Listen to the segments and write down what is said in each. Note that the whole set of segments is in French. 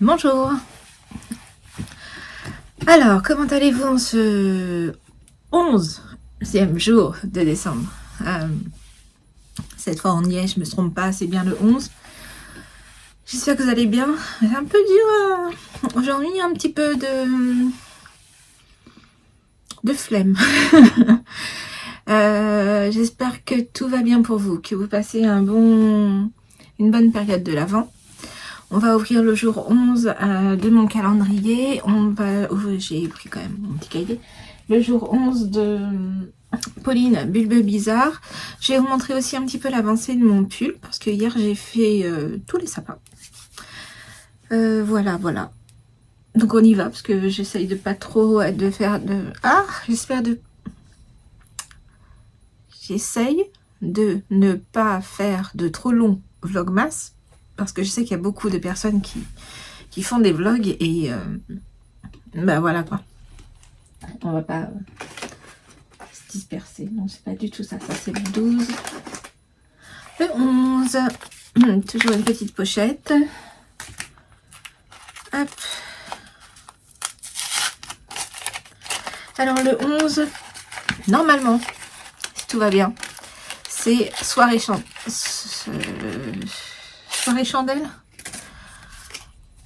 Bonjour. Alors, comment allez-vous en ce 11e jour de décembre? Cette fois on y est, je me trompe pas, c'est bien le 11. J'espère que vous allez bien. C'est un peu dur aujourd'hui, un petit peu de flemme. J'espère que tout va bien pour vous, que vous passez une bonne période de l'Avent. On va ouvrir le jour 11 de mon calendrier. J'ai pris quand même mon petit cahier. Le jour 11 de Pauline Bulbe Bizarre. Je vais vous montrer aussi un petit peu l'avancée de mon pull. Parce que hier, j'ai fait tous les sapins. Voilà. Donc on y va. Parce que j'essaye de pas trop de faire de... J'essaye de ne pas faire de trop longs vlogmas. Parce que je sais qu'il y a beaucoup de personnes qui font des vlogs et ben voilà quoi. On va pas se disperser. Non, c'est pas du tout ça. Ça, c'est le 12. Le 11. Toujours une petite pochette. Hop. Alors, le 11, normalement, si tout va bien, c'est soirée chandelle.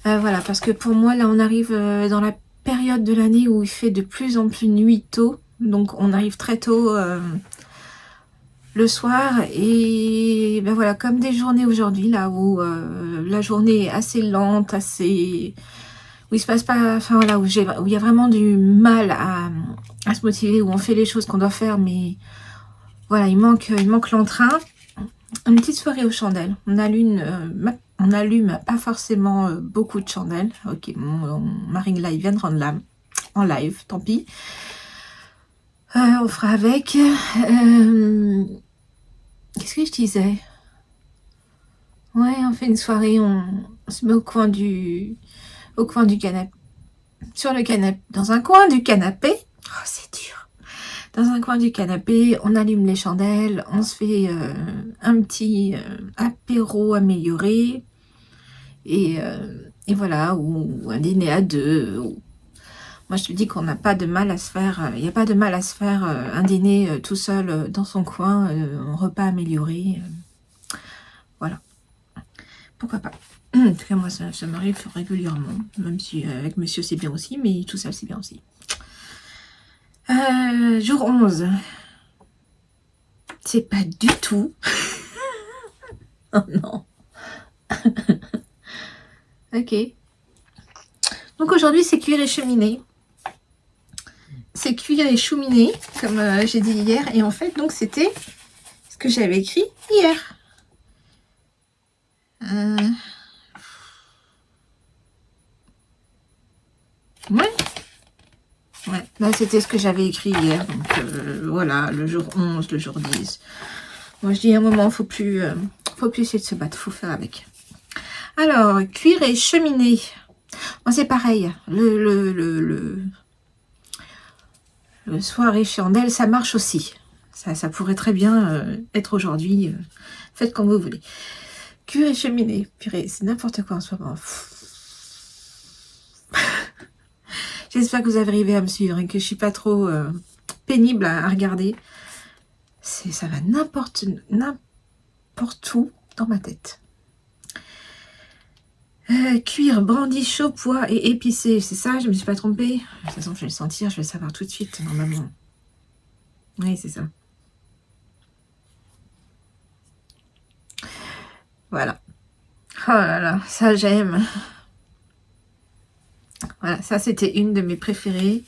Voilà, parce que pour moi, là, on arrive dans la période de l'année où il fait de plus en plus nuit tôt. Donc, on arrive très tôt le soir. Et ben voilà, comme des journées aujourd'hui, là, où la journée est assez lente, où il se passe pas... Enfin, voilà, où il y a vraiment du mal à se motiver, où on fait les choses qu'on doit faire, mais voilà, il manque l'entrain. Une petite soirée aux chandelles. On allume pas forcément beaucoup de chandelles. Ok, ma ring light vient de rendre l'âme en live, tant pis. On fera avec. Qu'est-ce que je disais? Ouais, on fait une soirée, on se met au coin du canapé. Sur le canapé, dans un coin du canapé. Oh, c'est dur. Dans un coin du canapé, on allume les chandelles, on se fait un petit apéro amélioré, et voilà, ou un dîner à deux. Moi, je te dis qu'on n'a pas de mal à se faire, il n'y a pas de mal à se faire un dîner tout seul dans son coin, un repas amélioré. Voilà. Pourquoi pas. En tout cas, moi, ça m'arrive régulièrement, même si avec monsieur c'est bien aussi, mais tout seul c'est bien aussi. Jour 11. C'est pas du tout. Oh non. Ok. Donc aujourd'hui, c'est cuire et cheminer. C'est cuire et cheminer, comme j'ai dit hier. Et en fait, donc c'était ce que j'avais écrit hier. Ouais. Là, c'était ce que j'avais écrit hier. Donc voilà, le jour 11, le jour 10. Moi, je dis à un moment, faut plus essayer de se battre, faut faire avec. Alors, cuire et cheminer. Moi, c'est pareil. Le soir et chandelle, ça marche aussi. Ça pourrait très bien être aujourd'hui. Faites comme vous voulez. Cuire et cheminer. Purée, c'est n'importe quoi en ce moment. J'espère que vous arrivez à me suivre et que je suis pas trop pénible à regarder. Ça va n'importe où dans ma tête. Cuire, brandi chaud, pois et épicé. C'est ça, je me suis pas trompée. De toute façon, je vais le sentir, je vais le savoir tout de suite, normalement. Oui, c'est ça. Voilà. Oh là là, ça j'aime. Voilà, ça c'était une de mes préférées.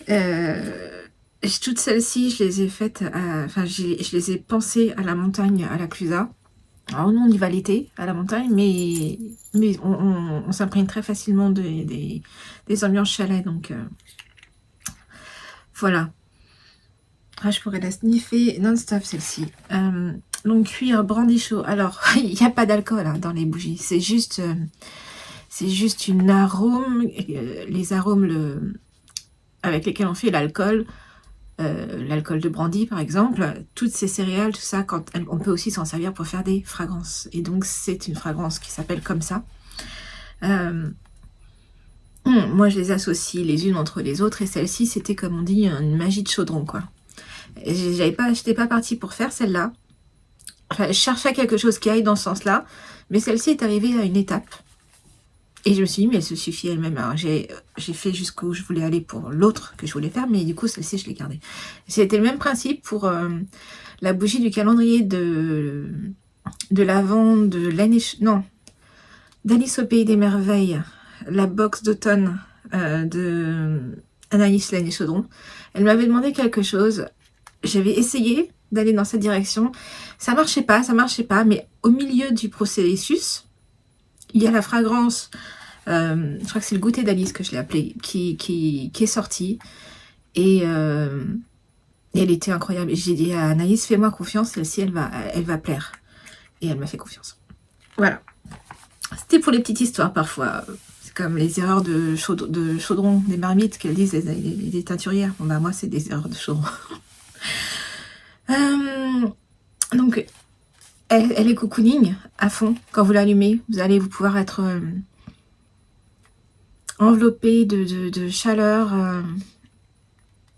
Toutes celles-ci, je les ai faites, je les ai pensées à la montagne, à la Clusa. Alors nous, on y va l'été, à la montagne, mais on s'imprègne très facilement des ambiances chalet, donc voilà. Ah, je pourrais la sniffer non-stop, celle-ci. Donc, cuire, brandi chaud. Alors, il n'y a pas d'alcool dans les bougies, c'est juste une arôme, les arômes avec lesquels on fait l'alcool, l'alcool de brandy par exemple, toutes ces céréales, tout ça, on peut aussi s'en servir pour faire des fragrances. Et donc c'est une fragrance qui s'appelle comme ça. Moi, je les associe les unes entre les autres, et celle-ci, c'était, comme on dit, une magie de chaudron, quoi. J'étais pas partie pour faire celle-là. Enfin, je cherchais quelque chose qui aille dans ce sens-là, mais celle-ci est arrivée à une étape. Et je me suis dit, mais elle se suffit elle-même. Alors, j'ai fait jusqu'où je voulais aller pour l'autre que je voulais faire, mais du coup, celle-ci, je l'ai gardée. C'était le même principe pour la bougie du calendrier de l'Avent de l'année... Non, d'Alice au Pays des Merveilles, la box d'automne de Anaïs l'année Chaudron. Elle m'avait demandé quelque chose. J'avais essayé d'aller dans cette direction. Ça marchait pas, mais au milieu du processus, il y a la fragrance, je crois que c'est le goûter d'Alice que je l'ai appelé, qui est sorti. Et elle était incroyable. Et j'ai dit à Anaïs, fais-moi confiance, celle-ci, elle va plaire. Et elle m'a fait confiance. Voilà. C'était pour les petites histoires parfois. C'est comme les erreurs de chaudron, des marmites qu'elles disent, les teinturières. Bon, bah, moi, c'est des erreurs de chaudron. Donc, elle est cocooning à fond. Quand vous l'allumez, vous allez pouvoir être enveloppé de chaleur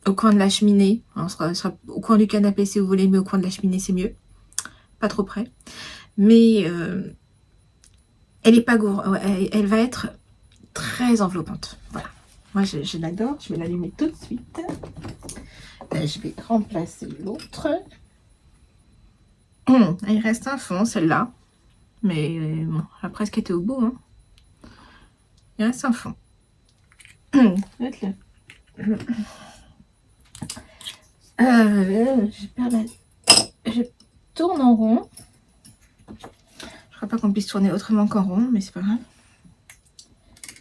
au coin de la cheminée. Alors, ce sera au coin du canapé si vous voulez, mais au coin de la cheminée, c'est mieux. Pas trop près. Mais elle est pas gourde. Elle va être très enveloppante. Voilà. Moi, je l'adore. Je vais l'allumer tout de suite. Je vais remplacer l'autre. Il reste un fond, celle-là. Mais bon, elle a presque été au bout. Hein. Il reste un fond. Je tourne en rond. Je crois pas qu'on puisse tourner autrement qu'en rond, mais c'est pas grave.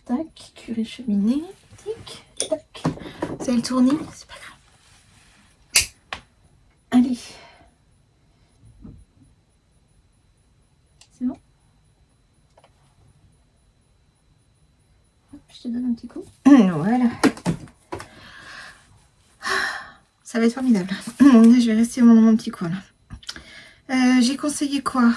Tac, curie cheminée. Tic, tac. C'est le tournis, c'est pas grave. Allez. C'est bon? Hop, je te donne un petit coup. Voilà. Ça va être formidable. Je vais rester dans mon petit coin là. J'ai conseillé quoi?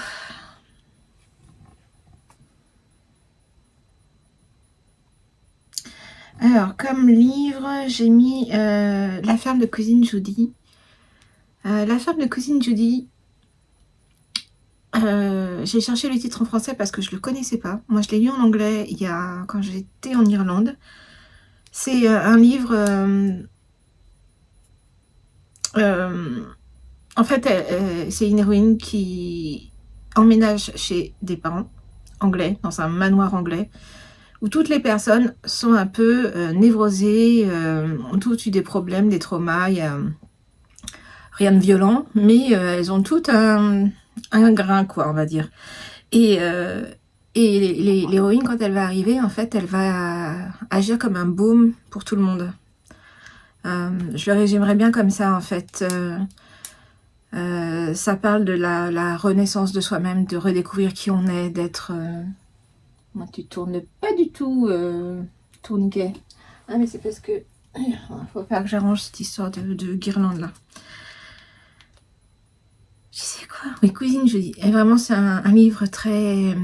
Alors, comme livre, j'ai mis La ferme de cousine Judy. La ferme de cousine Judy, j'ai cherché le titre en français parce que je le connaissais pas. Moi, je l'ai lu en anglais quand j'étais en Irlande. C'est un livre... en fait, c'est une héroïne qui emménage chez des parents anglais, dans un manoir anglais, où toutes les personnes sont un peu névrosées, ont toutes eu des problèmes, des traumas, il y a rien de violent, mais elles ont toutes un grain, quoi, on va dire. Et l'héroïne, quand elle va arriver, en fait, elle va agir comme un baume pour tout le monde. Je le résumerai bien comme ça, en fait. Ça parle de la renaissance de soi-même, de redécouvrir qui on est, d'être... Moi, tu tournes pas du tout, tourniquet. Ah, mais c'est parce que... Il faut faire que j'arrange cette histoire de guirlande, là. Je sais quoi? Oui, Cousine Judy. Et vraiment, c'est un livre très...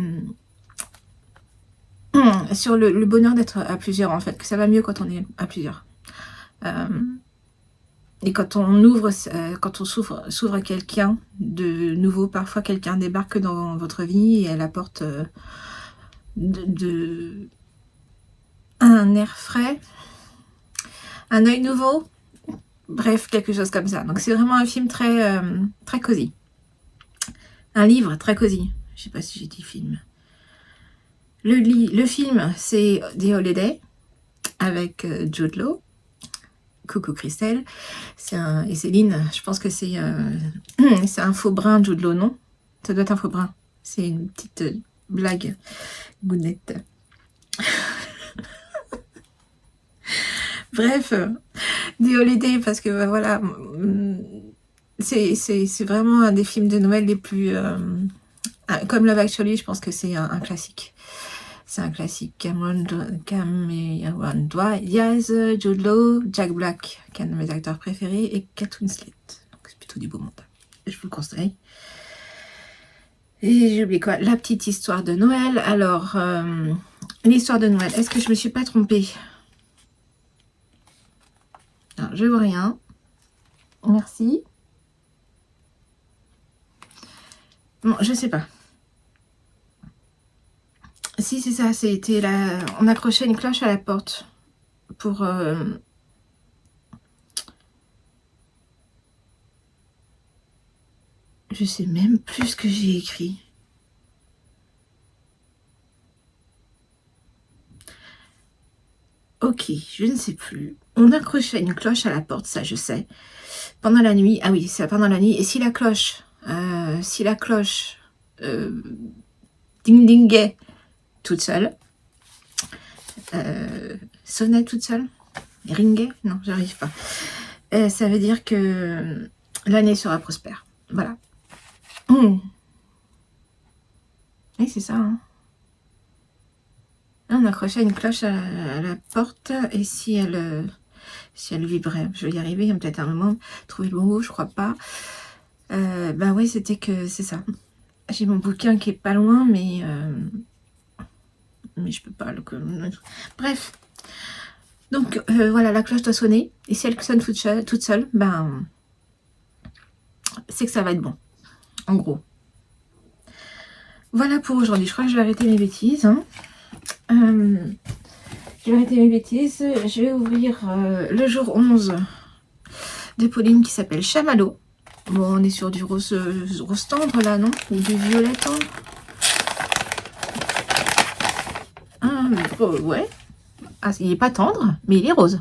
sur le bonheur d'être à plusieurs, en fait. Que ça va mieux quand on est à plusieurs. Et quand on ouvre, quand on s'ouvre à quelqu'un de nouveau, parfois quelqu'un débarque dans votre vie et elle apporte un air frais, un œil nouveau, bref, quelque chose comme ça. Donc c'est vraiment un film très, très cosy. Un livre très cosy. Je sais pas si j'ai dit film. Le film, c'est The Holiday avec Jude Law. Coucou Christelle. Et Céline, je pense que c'est un faux brin, Jude Law, non? Ça doit être un faux brin. C'est une petite blague. Gounette. Bref, The Holiday, parce que bah, voilà, c'est vraiment un des films de Noël les plus... comme Love Actually, je pense que c'est un classique. C'est un classique. Cameron Diaz, Jude Law, Jack Black, qui est un de mes acteurs préférés, et Kate Winslet. Donc c'est plutôt du beau monde. Je vous le conseille. Et j'ai oublié quoi? La petite histoire de Noël. Alors, L'histoire de Noël. Est-ce que je me suis pas trompée? Non, je vois rien. Merci. Bon, je sais pas. Si, c'est ça. C'était là. On accrochait une cloche à la porte pour... Je sais même plus ce que j'ai écrit. Ok, je ne sais plus. On accrochait une cloche à la porte, ça je sais. Pendant la nuit. Ah oui, c'est pendant la nuit. Et si la cloche... ding-dingait toute seule, sonnait toute seule, ringait, non, j'arrive pas. Ça veut dire que l'année sera prospère. Voilà. Oui, c'est ça. Hein. On accrochait une cloche à la porte et si elle vibrait, je vais y arriver, il y a peut-être un moment, trouver le bon mot, je crois pas. Bah oui, c'était que c'est ça. J'ai mon bouquin qui est pas loin, mais je peux pas le... Bref. Donc voilà, la cloche doit sonner. Et si elle sonne toute seule, ben c'est que ça va être bon. En gros. Voilà pour aujourd'hui. Je crois que je vais arrêter mes bêtises. Hein. Je vais arrêter mes bêtises. Je vais ouvrir le jour 11 de Pauline qui s'appelle Chamallow. Bon, on est sur du rose tendre là, non? Ou du violet tendre. Ouais. Ah, il n'est pas tendre, mais il est rose.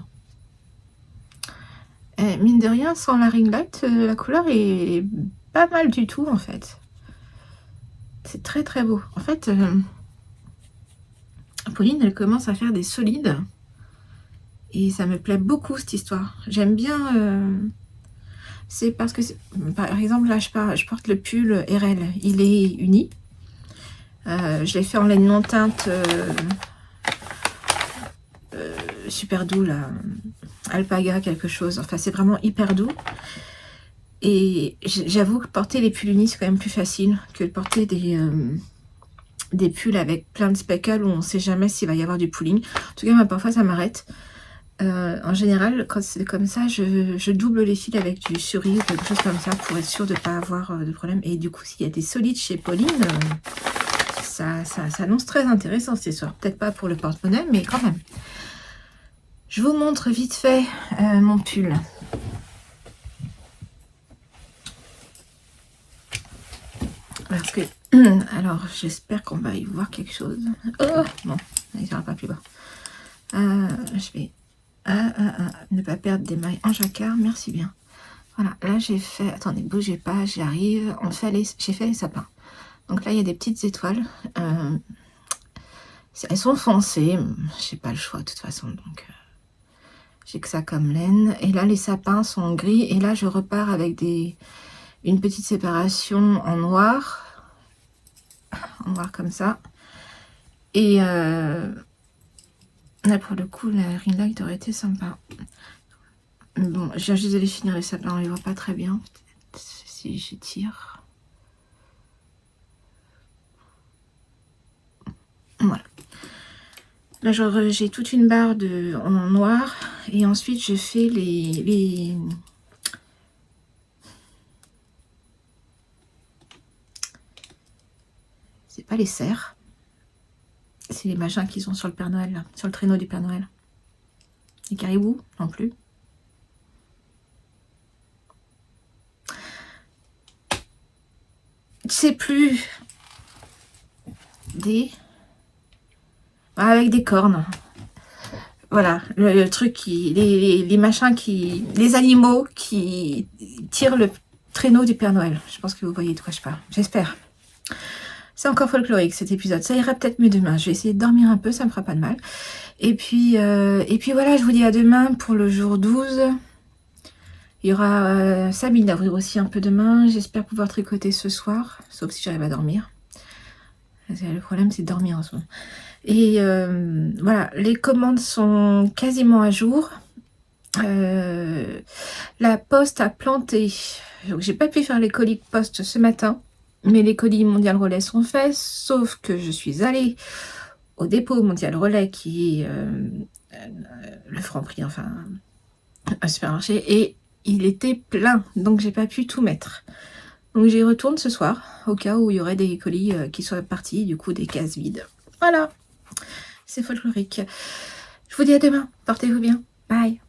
Et mine de rien, sans la ring light, la couleur est pas mal du tout en fait. C'est très très beau. En fait, Pauline, elle commence à faire des solides. Et ça me plaît beaucoup cette histoire. J'aime bien... c'est parce que, par exemple, là, je porte le pull RL. Il est uni. Je l'ai fait en laine non teinte super doux, là. Alpaga, quelque chose. Enfin, c'est vraiment hyper doux. Et j'avoue que porter les pulls unis, c'est quand même plus facile que de porter des pulls avec plein de speckles où on ne sait jamais s'il va y avoir du pulling. En tout cas, moi, parfois, ça m'arrête. En général, quand c'est comme ça, je double les fils avec du suri ou quelque chose comme ça pour être sûr de ne pas avoir de problème. Et du coup, s'il y a des solides chez Pauline, ça annonce très intéressant cette histoire. Peut-être pas pour le porte-monnaie, mais quand même. Je vous montre vite fait mon pull. Parce que, alors, j'espère qu'on va y voir quelque chose. Oh, bon, il n'ira pas plus bas. Je vais ne pas perdre des mailles en jacquard, merci bien. Voilà, là j'ai fait, attendez, bougez pas, j'y arrive. J'ai fait les sapins. Donc là, il y a des petites étoiles. Elles sont foncées, j'ai pas le choix de toute façon, donc j'ai que ça comme laine. Et là, les sapins sont gris, et là, je repars avec une petite séparation en noir comme ça. Et là, pour le coup, la ring light aurait été sympa. Bon, je viens juste d'aller finir les sapins, on les voit pas très bien. Peut-être si j'étire. Voilà. Là, j'ai toute une barre en noir. Et ensuite, je fais les... C'est pas les cerfs. C'est les machins qui sont sur le Père Noël, là, sur le traîneau du Père Noël. Les caribous, non plus. C'est plus avec des cornes. Voilà, le truc les machins les animaux qui tirent le traîneau du Père Noël. Je pense que vous voyez de quoi je parle. J'espère. C'est encore folklorique cet épisode. Ça ira peut-être mieux demain. Je vais essayer de dormir un peu, ça me fera pas de mal. Et puis voilà, je vous dis à demain pour le jour 12. Il y aura Sabine à ouvrir aussi un peu demain. J'espère pouvoir tricoter ce soir, sauf si j'arrive à dormir. Le problème, c'est de dormir en ce moment. Et voilà, les commandes sont quasiment à jour. La poste a planté. Donc, j'ai pas pu faire les colis de poste ce matin, mais les colis Mondial Relais sont faits, sauf que je suis allée au dépôt mondial relais qui est le Franprix, enfin un supermarché, et il était plein, donc j'ai pas pu tout mettre. Donc j'y retourne ce soir, au cas où il y aurait des colis qui soient partis, du coup des cases vides. Voilà, c'est folklorique. Je vous dis à demain, portez-vous bien, bye.